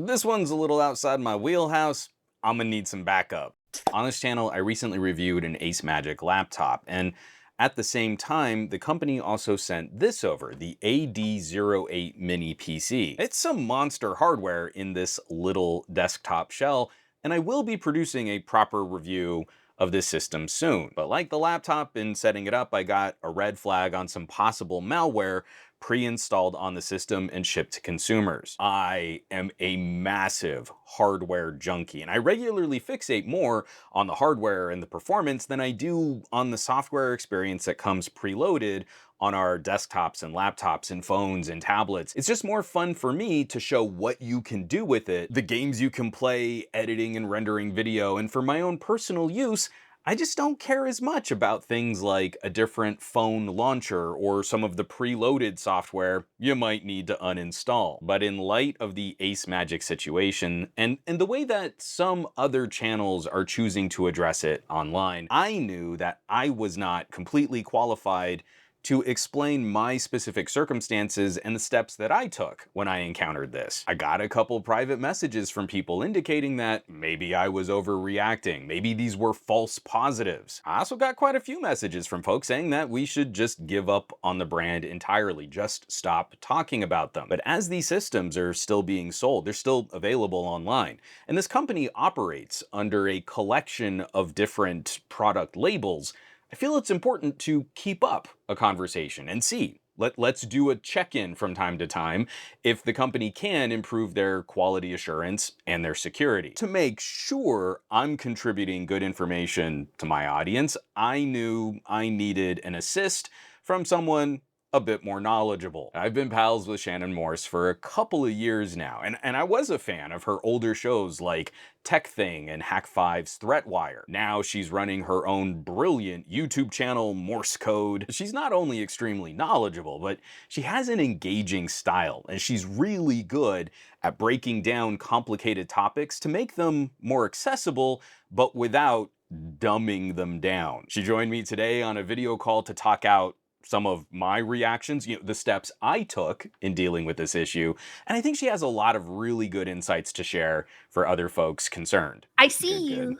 this one's a little outside my wheelhouse. I'm gonna need some backup. On this channel, I recently reviewed an AceMagic laptop, and at the same time, the company also sent this over, the AD08 Mini PC. It's some monster hardware in this little desktop shell, and I will be producing a proper review of this system soon. But like the laptop, in setting it up, I got a red flag on some possible malware pre-installed on the system and shipped to consumers. I am a massive hardware junkie, and I regularly fixate more on the hardware and the performance than I do on the software experience that comes preloaded on our desktops and laptops and phones and tablets. It's just more fun for me to show what you can do with it, the games you can play, editing and rendering video, and for my own personal use, I just don't care as much about things like a different phone launcher or some of the preloaded software you might need to uninstall. But in light of the AceMagic situation and the way that some other channels are choosing to address it online, I knew that I was not completely qualified to explain my specific circumstances and the steps that I took when I encountered this. I got a couple private messages from people indicating that maybe I was overreacting, maybe these were false positives. I also got quite a few messages from folks saying that we should just give up on the brand entirely, just stop talking about them. But as these systems are still being sold, they're still available online, and this company operates under a collection of different product labels, I feel it's important to keep up a conversation and see. Let's do a check-in from time to time if the company can improve their quality assurance and their security. To make sure I'm contributing good information to my audience, I knew I needed an assist from someone a bit more knowledgeable. I've been pals with Shannon Morse for a couple of years now, and I was a fan of her older shows like Tech Thing and Hack5's Threatwire. Now she's running her own brilliant YouTube channel, Morse Code. She's not only extremely knowledgeable, but she has an engaging style, and she's really good at breaking down complicated topics to make them more accessible, but without dumbing them down. She joined me today on a video call to talk out some of my reactions, the steps I took in dealing with this issue. And I think she has a lot of really good insights to share for other folks concerned. I see you.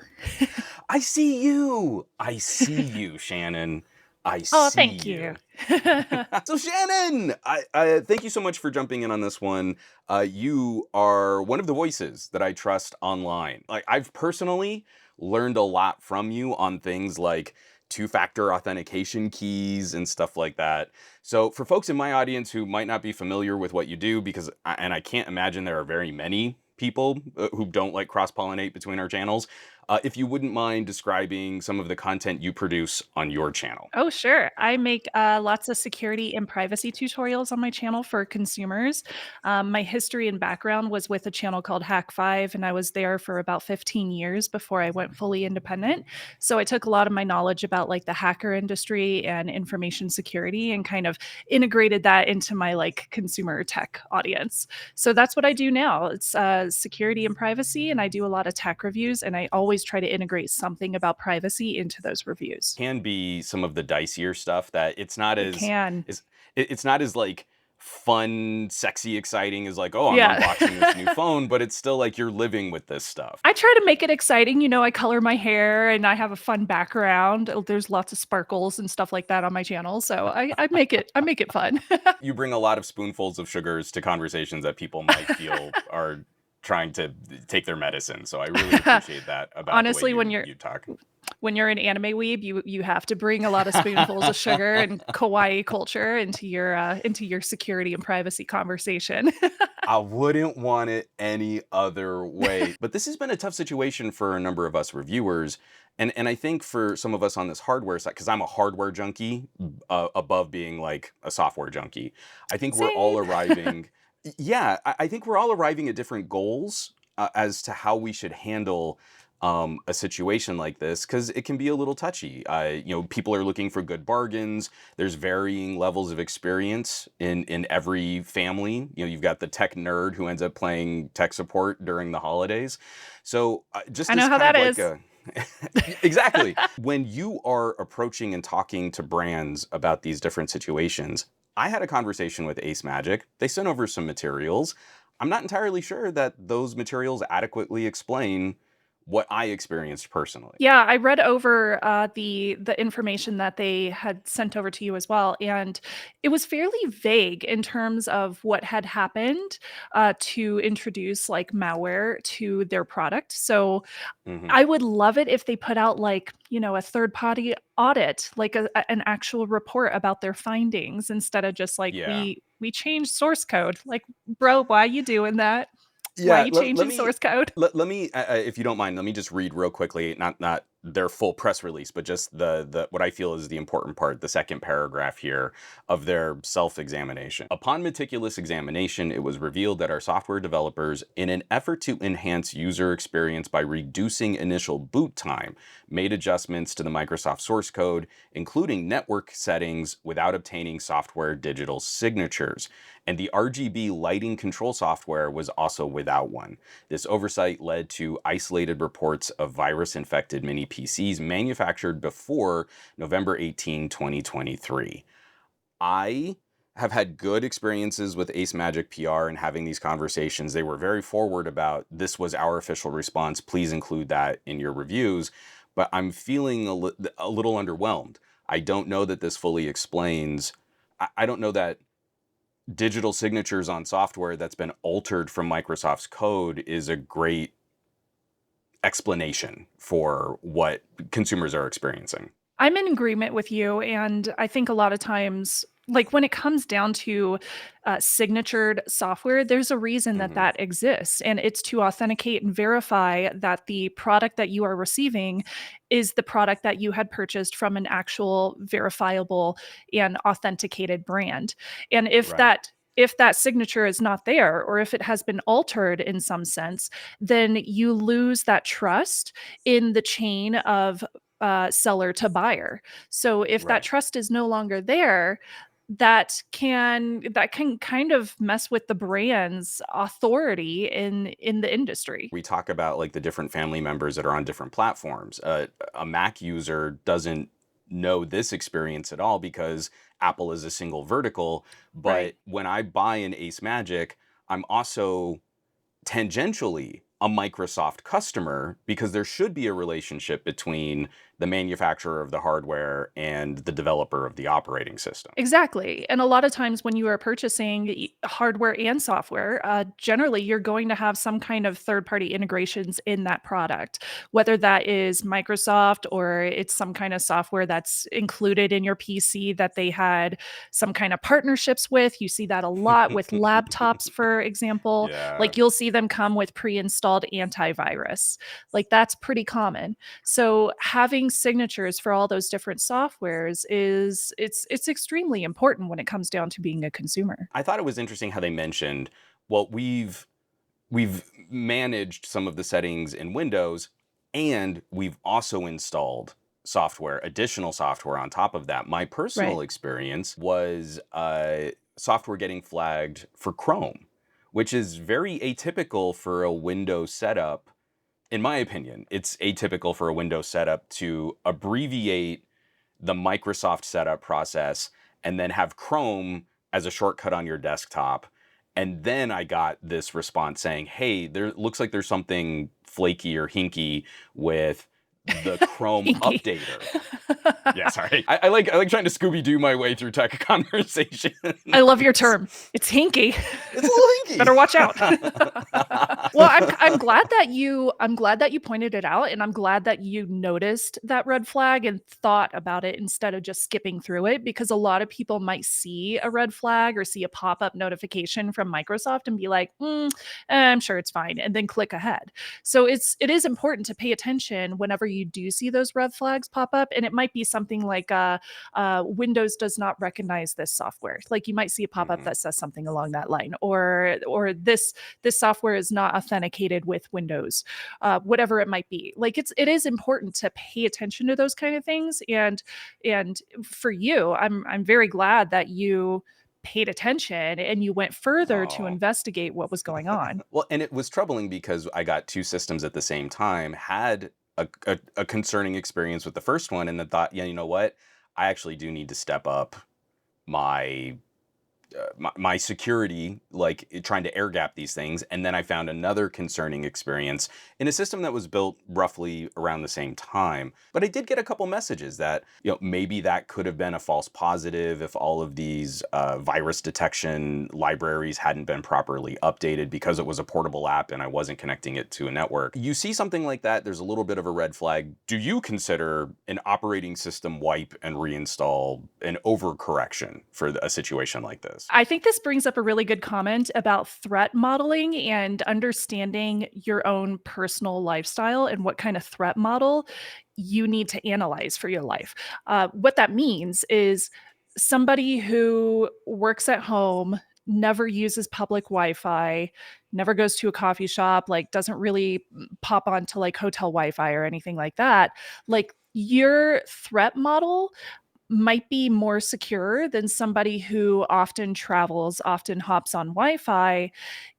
I see you. I see you, Shannon. I Oh, see thank you. you. So Shannon, I thank you so much for jumping in on this one. You are one of the voices that I trust online. Like, I've personally learned a lot from you on things like two-factor authentication keys and stuff like that. So for folks in my audience who might not be familiar with what you do, because I can't imagine there are very many people who don't like cross-pollinate between our channels, if you wouldn't mind describing some of the content you produce on your channel. Oh, sure. I make lots of security and privacy tutorials on my channel for consumers. My history and background was with a channel called Hack5, and I was there for about 15 years before I went fully independent. So I took a lot of my knowledge about like the hacker industry and information security and kind of integrated that into my like consumer tech audience. So that's what I do now. It's security and privacy, and I do a lot of tech reviews, and I always try to integrate something about privacy into those reviews. Can be some of the dicier stuff that it's not It as can. it's not as like fun, sexy, exciting as like, oh, I'm Yeah. unboxing this new phone, but it's still like you're living with this stuff. I try to make it exciting, I color my hair and I have a fun background. There's lots of sparkles and stuff like that on my channel, so I make it fun. You bring a lot of spoonfuls of sugars to conversations that people might feel are trying to take their medicine. So I really appreciate that about the way Honestly, when you talk. you're an anime weeb, you have to bring a lot of spoonfuls of sugar and kawaii culture into your security and privacy conversation. I wouldn't want it any other way. But this has been a tough situation for a number of us reviewers. And I think for some of us on this hardware side, because I'm a hardware junkie above being like a software junkie, I think we're all Same. arriving. Yeah, I think we're all arriving at different goals as to how we should handle a situation like this, because it can be a little touchy. People are looking for good bargains. There's varying levels of experience in every family. You've got the tech nerd who ends up playing tech support during the holidays. So just I as know how kind of that like is. a exactly. When you are approaching and talking to brands about these different situations, I had a conversation with AceMagic. They sent over some materials. I'm not entirely sure that those materials adequately explain what I experienced personally. Yeah, I read over, the information that they had sent over to you as well, and it was fairly vague in terms of what had happened, to introduce, like, malware to their product. So, Hmm. I would love it if they put out, like, a third-party audit, like an actual report about their findings instead of just like, Yeah. "We changed source code." Like, "Bro, why you doing that? Why Yeah, you let changing me source code?" let me if you don't mind, let me just read real quickly, not their full press release, but just the what I feel is the important part, the second paragraph here of their self-examination. Upon meticulous examination, it was revealed that our software developers, in an effort to enhance user experience by reducing initial boot time, made adjustments to the Microsoft source code, including network settings, without obtaining software digital signatures. And the RGB lighting control software was also without one. This oversight led to isolated reports of virus-infected mini PCs manufactured before November 18, 2023. I have had good experiences with AceMagic PR and having these conversations. They were very forward about this was our official response. Please include that in your reviews. But I'm feeling a little underwhelmed. I don't know that this fully explains. I don't know that digital signatures on software that's been altered from Microsoft's code is a great explanation for what consumers are experiencing. I'm in agreement with you, and I think a lot of times, like when it comes down to signatured software, there's a reason that Hmm. that exists, and it's to authenticate and verify that the product that you are receiving is the product that you had purchased from an actual verifiable and authenticated brand. And Right. if that signature is not there, or if it has been altered in some sense, then you lose that trust in the chain of seller to buyer. So if that Right. trust is no longer there, that can kind of mess with the brand's authority in the industry. We talk about like the different family members that are on different platforms. A Mac user doesn't know this experience at all because Apple is a single vertical. Right. But when I buy an Ace Magic, I'm also tangentially a Microsoft customer because there should be a relationship between the manufacturer of the hardware and the developer of the operating system. Exactly, and a lot of times when you are purchasing hardware and software, generally you're going to have some kind of third-party integrations in that product, whether that is Microsoft or it's some kind of software that's included in your PC that they had some kind of partnerships with. You see that a lot with laptops, for example. Yeah. Like you'll see them come with pre-installed antivirus. Like that's pretty common. So having signatures for all those different softwares is it's extremely important when it comes down to being a consumer. I thought it was interesting how they mentioned, well, we've managed some of the settings in Windows and we've also installed software, additional software on top of that. My Right. personal experience was software getting flagged for Chrome, which is very atypical for a Windows setup. In my opinion, it's atypical for a Windows setup to abbreviate the Microsoft setup process and then have Chrome as a shortcut on your desktop. And then I got this response saying, "Hey, there looks like there's something flaky or hinky with the Chrome Hinky. updater." Yeah, sorry. I like trying to Scooby Doo my way through tech conversations. I love your term. It's hinky. It's a Better watch little out. hinky. Well, I'm glad that you pointed it out, and I'm glad that you noticed that red flag and thought about it instead of just skipping through it, because a lot of people might see a red flag or see a pop-up notification from Microsoft and be like, I'm sure it's fine," and then click ahead. So it is important to pay attention whenever you do see those red flags pop up, and it might be something like Windows does not recognize this software. Like you might see a pop-up Mhm. that says something along that line, or this software is not authenticated with Windows, whatever it might be. Like it is important to pay attention to those kind of things. And for you, I'm very glad that you paid attention and you went further to Oh. investigate what was going on. Well, and it was troubling because I got two systems at the same time, had a concerning experience with the first one, and then thought, yeah, you know what? I actually do need to step up my my security, like trying to air gap these things. And then I found another concerning experience in a system that was built roughly around the same time. But I did get a couple messages that, maybe that could have been a false positive if all of these virus detection libraries hadn't been properly updated because it was a portable app and I wasn't connecting it to a network. You see something like that, there's a little bit of a red flag. Do you consider an operating system wipe and reinstall an overcorrection for a situation like this? I think this brings up a really good comment about threat modeling and understanding your own personal lifestyle and what kind of threat model you need to analyze for your life. What that means is somebody who works at home, never uses public Wi-Fi, never goes to a coffee shop, like doesn't really pop onto like hotel Wi-Fi or anything like that. Like your threat model might be more secure than somebody who often travels, often hops on Wi-Fi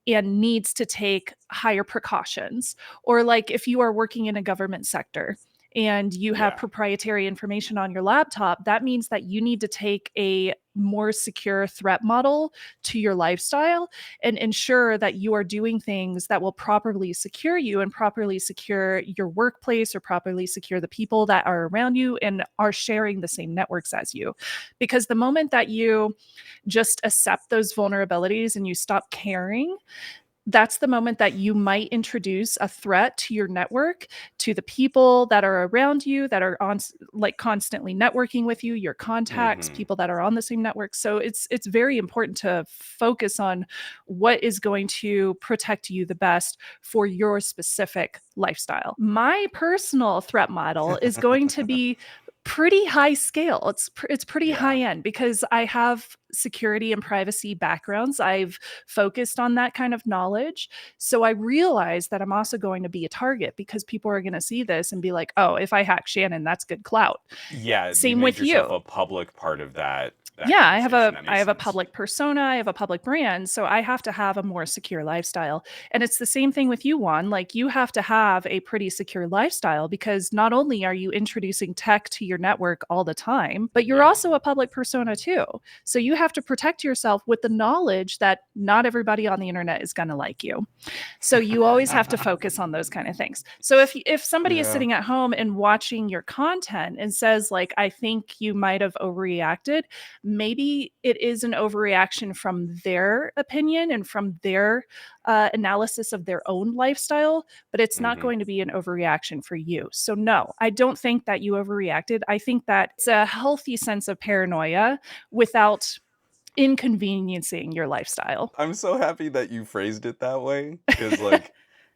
and needs to take higher precautions. Or like if you are working in a government sector and you have Yeah. proprietary information on your laptop, that means that you need to take a more secure threat model to your lifestyle and ensure that you are doing things that will properly secure you and properly secure your workplace or properly secure the people that are around you and are sharing the same networks as you. Because the moment that you just accept those vulnerabilities and you stop caring, that's the moment that you might introduce a threat to your network, to the people that are around you, that are on like constantly networking with you, your contacts, Hmm. people that are on the same network. So it's very important to focus on what is going to protect you the best for your specific lifestyle. My personal threat model is going to be pretty high scale. It's pretty high Yeah. end because I have security and privacy backgrounds. I've focused on that kind of knowledge. So I realize that I'm also going to be a target because people are going to see this and be like, oh, if I hack Shannon, that's good clout. Yeah, you Same made with yourself you. a public part of that Yeah, I have conversation. a That I makes have a sense. public persona, I have a public brand, so I have to have a more secure lifestyle. And it's the same thing with you, Juan. Like you have to have a pretty secure lifestyle because not only are you introducing tech to your network all the time, but you're Yeah. also a public persona too. So you have to protect yourself with the knowledge that not everybody on the internet is going to like you. So you always have to focus on those kind of things. So if somebody is Yeah. sitting at home and watching your content and says like I think you might have overreacted, maybe it is an overreaction from their opinion and from their analysis of their own lifestyle, but it's not Hmm. going to be an overreaction for you. So no, I don't think that you overreacted. I think that it's a healthy sense of paranoia without inconveniencing your lifestyle. I'm so happy that you phrased it that way because, like,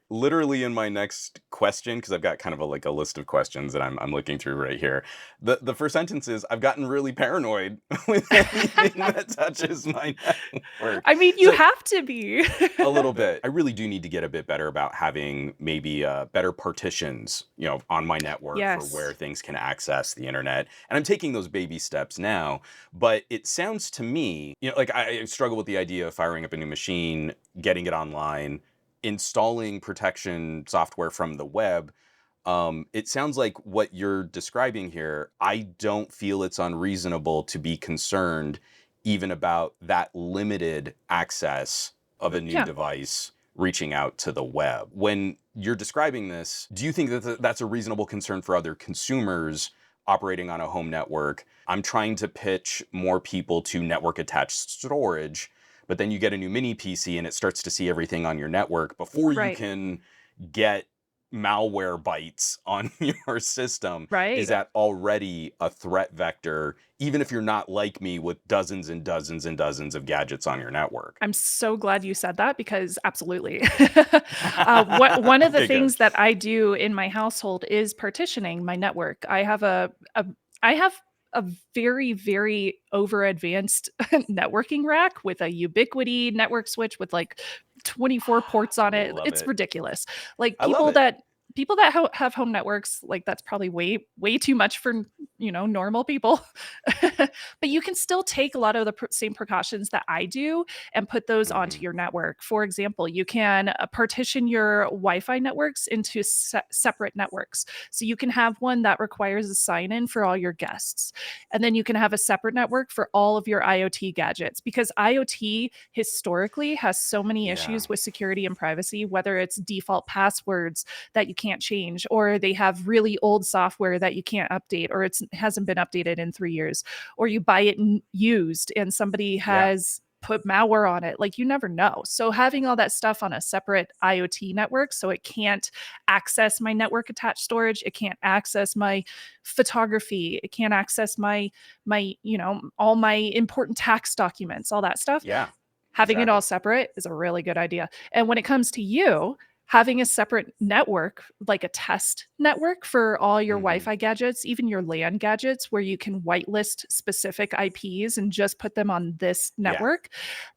literally in my next question, because I've got kind of like a list of questions that I'm looking through right here. The first sentence is, I've gotten really paranoid with anything that touches my network. I mean, you So have to be. a little bit. I really do need to get a bit better about having maybe better partitions, on my network for where Yes. things can access the internet. And I'm taking those baby steps now. But it sounds to me, like I struggle with the idea of firing up a new machine, getting it online, installing protection software from the web. It sounds like what you're describing here, I don't feel it's unreasonable to be concerned even about that limited access of a new Yeah. device reaching out to the web. When you're describing this, do you think that that's a reasonable concern for other consumers operating on a home network? I'm trying to pitch more people to network attached storage, but then you get a new mini PC and it starts to see everything on your network before you Right. can get malware bytes on your system. Is Right. that already a threat vector, even if you're not like me with dozens and dozens and dozens of gadgets on your network? I'm so glad you said that because absolutely. One of the Okay, good. things that I do in my household is partitioning my network. I have a very, very over advanced networking rack with a Ubiquity network switch with like 24 ports on it. Love It's it. ridiculous. Like I love people it. people that have home networks, like that's probably way too much for normal people. But you can still take a lot of the same precautions that I do and put those onto Hmm. your network. For example, you can partition your Wi-Fi networks into separate networks. So you can have one that requires a sign in for all your guests, and then you can have a separate network for all of your IoT gadgets, because IoT historically has so many Yeah. issues with security and privacy, whether it's default passwords that you can't change, or they have really old software that you can't update, or it hasn't been updated in 3 years, or you buy it used and somebody Yeah. has put malware on it. Like, you never know. So having all that stuff on a separate IoT network, so it can't access my network attached storage, it can't access my photography, it can't access my all my important tax documents, all that stuff. Yeah. Having it all Exactly. separate is a really good idea. And when it comes to you, having a separate network, like a test network for all your Hmm. Wi-Fi gadgets, even your LAN gadgets, where you can whitelist specific IPs and just put them on this Yeah. network,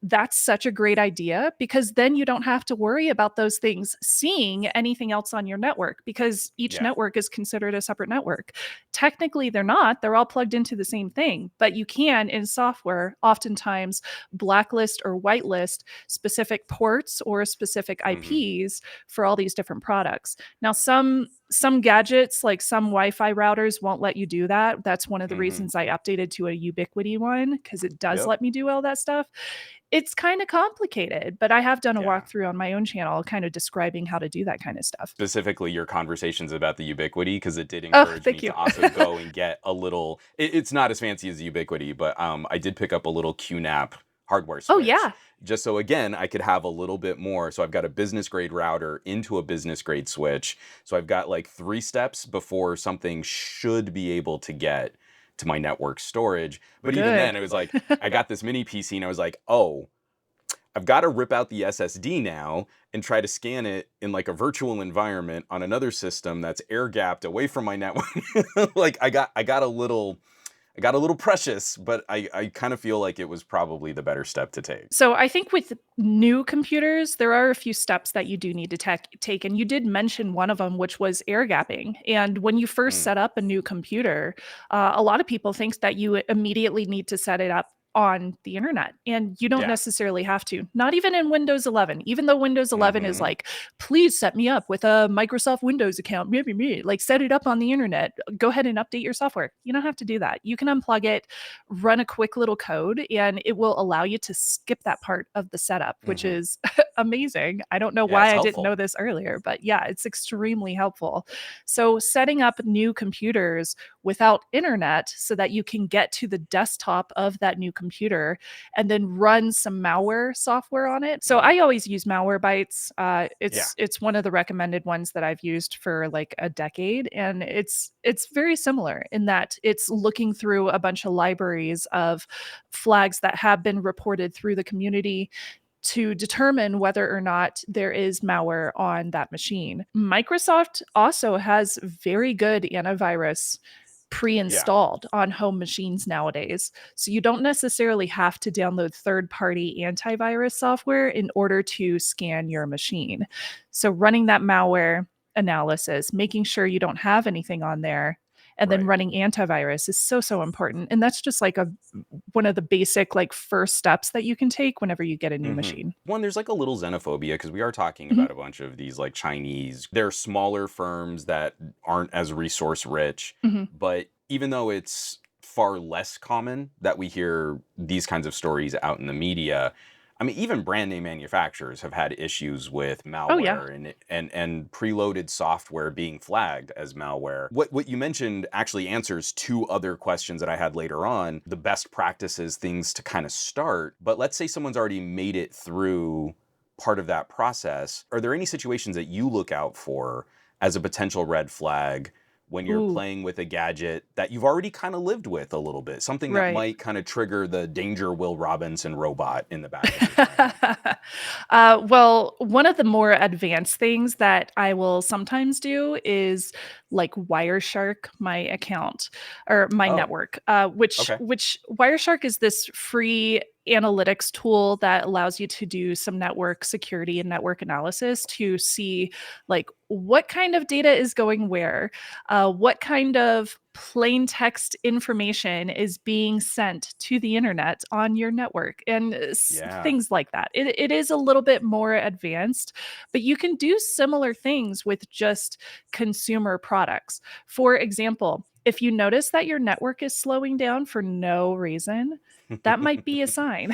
that's such a great idea, because then you don't have to worry about those things seeing anything else on your network, because each Yeah. network is considered a separate network. Technically, they're not. They're all plugged into the same thing, but you can, in software, oftentimes blacklist or whitelist specific ports or specific Hmm. IPs for all these different products. Now, some gadgets, like some Wi-Fi routers, won't let you do that. That's one of the Hmm. reasons I updated to a Ubiquity one, because it does Yep. let me do all that stuff. It's kind of complicated, but I have done a Yeah. walkthrough on my own channel kind of describing how to do that kind of stuff. Specifically your conversations about the Ubiquity, because it did Oh, encourage me thank you. to also go and get a little. It's not as fancy as Ubiquity, but I did pick up a little QNAP hardware Oh, switch, yeah. just so again I could have a little bit more. So I've got a business grade router into a business grade switch. So I've got like 3 steps before something should be able to get to my network storage. But even Good. then, it was like I got this mini PC and I was like, oh, I've got to rip out the SSD now and try to scan it in like a virtual environment on another system that's air gapped away from my network. Like I got a little precious, but I kind of feel like it was probably the better step to take. So I think with new computers, there are a few steps that you do need to take. And you did mention one of them, which was air gapping. And when you first Mm, set up a new computer, a lot of people think that you immediately need to set it up on the internet, and you don't yeah. necessarily have to. Not even in Windows 11, even though Windows 11 is Hmm. like, please set me up with a Microsoft Windows account, me, like set it up on the internet, go ahead and update your software. You don't have to do that. You can unplug it, run a quick little code, and it will allow you to skip that part of the setup, which Hmm. is amazing. I don't know Yeah, why it's I didn't know helpful. this earlier, but yeah, it's extremely helpful. So, setting up new computers without internet so that you can get to the desktop of that new computer and then run some malware software on it. So, Hmm. I always use Malwarebytes. Yeah. It's one of the recommended ones that I've used for like a decade, and it's very similar in that it's looking through a bunch of libraries of flags that have been reported through the community to determine whether or not there is malware on that machine. Microsoft also has very good antivirus Yeah. pre-installed on home machines nowadays. So you don't necessarily have to download third-party antivirus software in order to scan your machine. So running that malware analysis, making sure you don't have anything on there, and then Right. running antivirus is so important. And that's just like a one of the basic like first steps that you can take whenever you get a new Hmm. machine. One, there's like a little xenophobia because we are talking Mhm, about a bunch of these like Chinese, they're smaller firms that aren't as resource rich. mhm. But even though it's far less common that we hear these kinds of stories out in the media, I mean, even brand name manufacturers have had issues with Oh, yeah. malware and preloaded software being flagged as malware. What you mentioned actually answers 2 other questions that I had later on. The best practices, things to kind of start. But let's say someone's already made it through part of that process. Are there any situations that you look out for as a potential red flag when you're Ooh, playing with a gadget that you've already kind of lived with a little bit? Something that right. might kind of trigger the danger Will Robinson robot in the back of your brain. Well, one of the more advanced things that I will sometimes do is like Wireshark my account or my Oh, network, which okay. which Wireshark is this free. analytics tool that allows you to do some network security and network analysis to see like what kind of data is going where, what kind of plain text information is being sent to the internet on your network, and Yeah. things like that. It is a little bit more advanced, but you can do similar things with just consumer products. For example, if you notice that your network is slowing down for no reason, that might be a sign.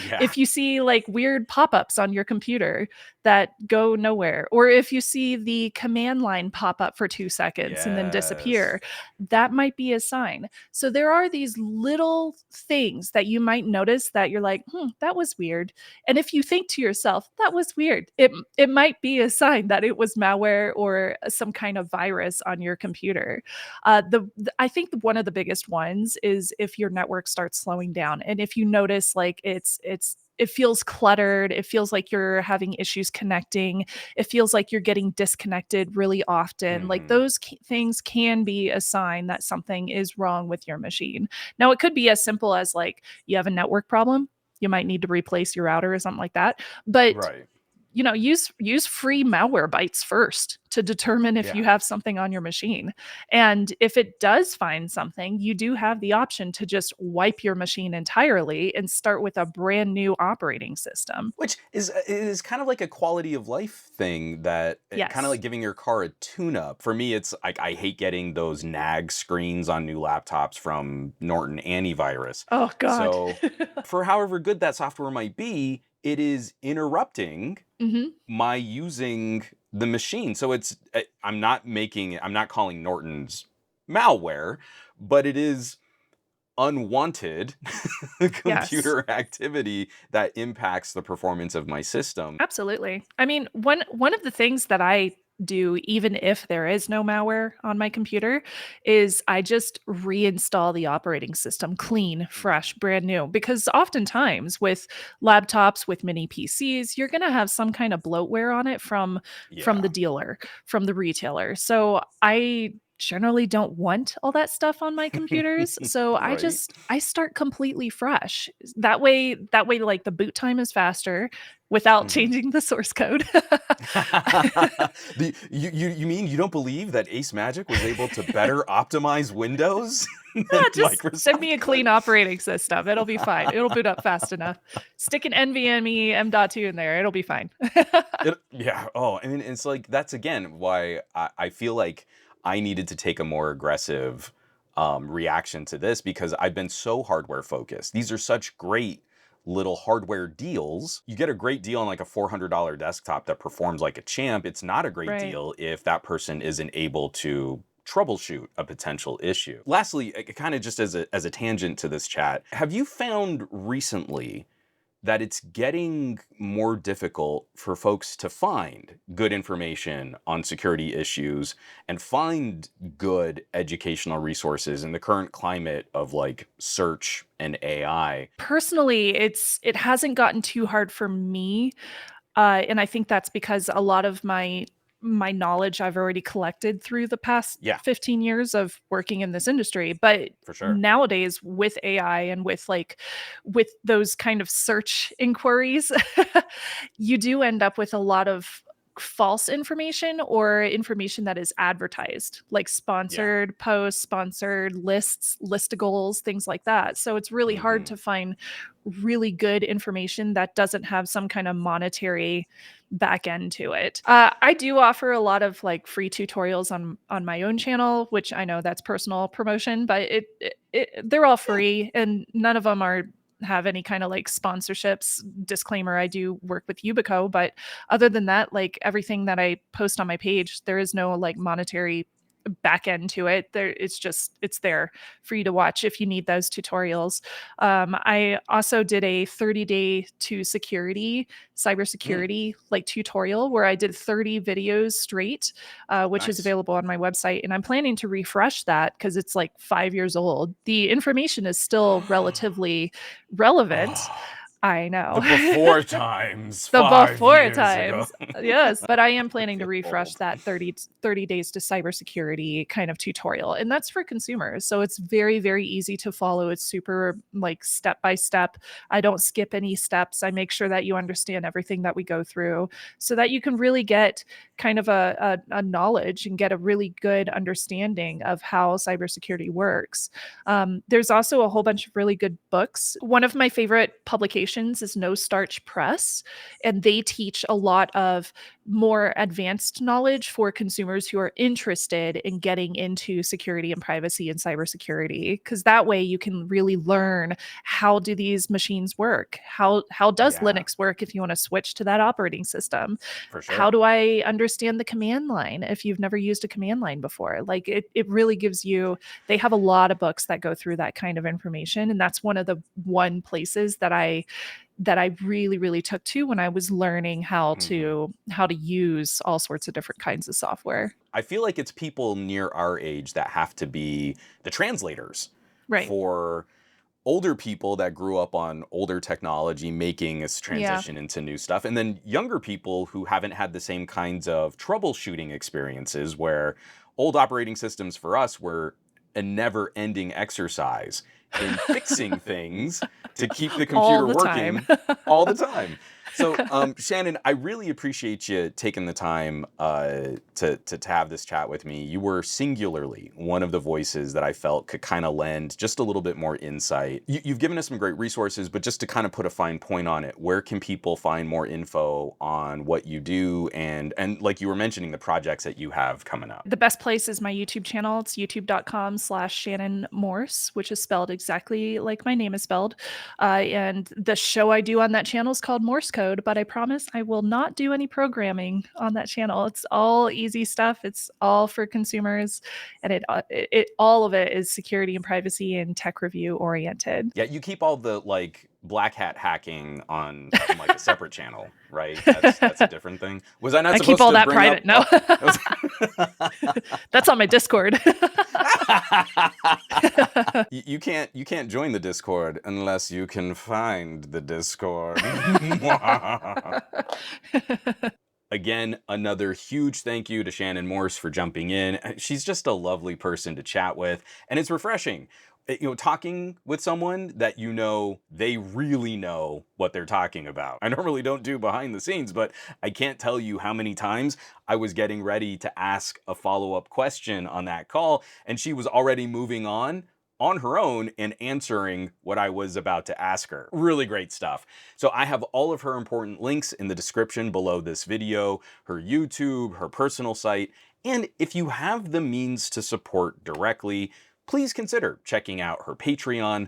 Yeah. If you see like weird pop ups on your computer that go nowhere, or if you see the command line pop up for 2 seconds and then disappear, Yes. that might be a sign. So there are these little things that you might notice that you're like, that was weird. And if you think to yourself, that was weird, it might be a sign that it was malware or some kind of virus on your computer. I think one of the biggest ones is if your network starts slowing down, and if you notice like it feels cluttered, it feels like you're having issues connecting, it feels like you're getting disconnected really often. Like Hmm. those things can be a sign that something is wrong with your machine. Now, it could be as simple as like you have a network problem, you might need to replace your router or something like that. But Right. use free malware bites first to determine if you Yeah. have something on your machine. And if it does find something, you do have the option to just wipe your machine entirely and start with a brand new operating system. Which is kind of like a quality of life thing that kind of Yes. like giving your car a tune up. For me, it's like I hate getting those nag screens on new laptops from Norton Antivirus. Oh god. So, for however good that software might be, it is interrupting Mhm. my using the machine. So I'm not calling Norton's malware, but it is unwanted Yes. computer activity that impacts the performance of my system. Absolutely. I mean, one of the things that I do, even if there is no malware on my computer, is I just reinstall the operating system clean, fresh, Mhm. brand new. Because oftentimes with laptops, with mini PCs, you're going to have some kind of bloatware on it from the Yeah. dealer, from the retailer. So I generally don't want all that stuff on my computers. So Right. I start completely fresh. That way like the boot time is faster without Mhm. changing the source code. You mean you don't believe that AceMagic was able to better optimize Windows than Just send Microsoft me a clean could? operating system. It'll be fine. It'll boot up fast enough. Stick an NVMe M.2 in there. It'll be fine. Yeah. Oh, I mean, it's like that's again why I feel like I needed to take a more aggressive reaction to this because I've been so hardware focused. These are such great little hardware deals. You get a great deal on like a $400 desktop that performs like a champ. It's not a great Right. deal if that person isn't able to troubleshoot a potential issue. Lastly, kind of just as a tangent to this chat, have you found recently that it's getting more difficult for folks to find good information on security issues and find good educational resources in the current climate of like search and AI? Personally, it hasn't gotten too hard for me. And I think that's because a lot of my knowledge I've already collected through the past Yeah, 15 years of working in this industry. But for sure. nowadays with AI and with those kind of search inquiries, you do end up with a lot of false information or information that is advertised, like Yeah. sponsored posts, sponsored lists, listicles, things like that. So it's really hard Hmm. to find really good information that doesn't have some kind of monetary back end to it. I do offer a lot of like free tutorials on my own channel, which I know that's personal promotion, but they're all Yeah. free and none of them are have any kind of like sponsorships. Disclaimer, I do work with Yubico, but other than that, like everything that I post on my page, there is no like monetary back end to it. It's there for you to watch if you need those tutorials. I also did a 30-day to security, Mm, cybersecurity like tutorial where I did 30 videos straight, which is nice. available on my website. And I'm planning to refresh that because it's like 5 years old. The information is still relatively relevant. Oh. I know. The before times The 5 before years ago. times. Yes, but I am I planning to feel refresh old. that 30 days to cybersecurity kind of tutorial, and that's for consumers. So it's very, very easy to follow. It's super like step by step. I don't skip any steps. I make sure that you understand everything that we go through so that you can really get kind of a knowledge and get a really good understanding of how cybersecurity works. There's also a whole bunch of really good books. One of my favorite publications is No Starch Press, and they teach a lot of more advanced knowledge for consumers who are interested in getting into security and privacy and cybersecurity, because that way you can really learn, how do these machines work, how does Yeah, Linux work if you want to switch to that operating system, for how sure. do I understand the command line if you've never used a command line before. Like it really gives you, they have a lot of books that go through that kind of information, and that's one of the one places that I really, really took to when I was learning Mhm. how to use all sorts of different kinds of software. I feel like it's people near our age that have to be the translators Right. for older people that grew up on older technology making this Yeah. transition into new stuff, and then younger people who haven't had the same kinds of troubleshooting experiences, where old operating systems for us were a never ending exercise in fixing things to keep the All computer the time. working all the time. So, Shannon, I really appreciate you taking the time to have this chat with me. You were singularly one of the voices that I felt could kind of lend just a little bit more insight. You've given us some great resources, but just to kind of put a fine point on it, where can people find more info on what you do, and like you were mentioning, the projects that you have coming up? The best place is my YouTube channel. It's youtube.com/Shannon Morse, which is spelled exactly like my name is spelled. And the show I do on that channel is called Morse Code, but I promise I will not do any programming on that channel. It's all easy stuff. It's all for consumers, and it all of it is security and privacy and tech review oriented. Yeah, you keep all the like black hat hacking on like a separate channel, right? That's a different thing. Was I not I keep supposed all to that bring private. up? No, Was- that's on my Discord. you can't join the Discord unless you can find the Discord. Again, another huge thank you to Shannon Morse for jumping in. She's just a lovely person to chat with, and it's refreshing. Talking with someone that you know they really know what they're talking about. I normally don't do behind the scenes, but I can't tell you how many times I was getting ready to ask a follow-up question on that call, and she was already moving on her own and answering what I was about to ask her. Really great stuff. So I have all of her important links in the description below this video, her YouTube, her personal site, and if you have the means to support directly, please consider checking out her Patreon.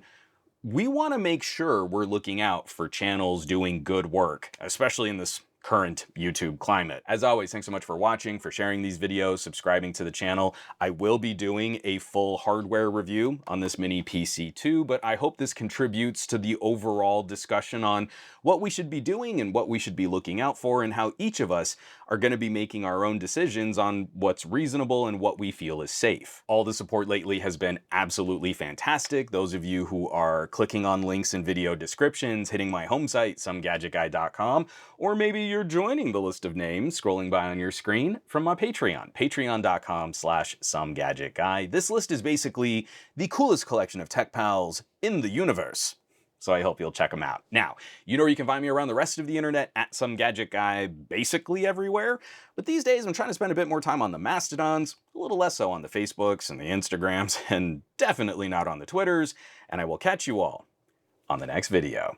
We want to make sure we're looking out for channels doing good work, especially in this current YouTube climate. As always, thanks so much for watching, for sharing these videos, subscribing to the channel. I will be doing a full hardware review on this mini PC too, but I hope this contributes to the overall discussion on what we should be doing and what we should be looking out for, and how each of us are going to be making our own decisions on what's reasonable and what we feel is safe. All the support lately has been absolutely fantastic. Those of you who are clicking on links in video descriptions, hitting my home site, SomeGadgetGuy.com, or maybe you're joining the list of names scrolling by on your screen from my Patreon, patreon.com/SomeGadgetGuy. This list is basically the coolest collection of tech pals in the universe, so I hope you'll check them out. Now, you know where you can find me around the rest of the internet, at SomeGadgetGuy, basically everywhere. But these days, I'm trying to spend a bit more time on the Mastodons, a little less so on the Facebooks and the Instagrams, and definitely not on the Twitters. And I will catch you all on the next video.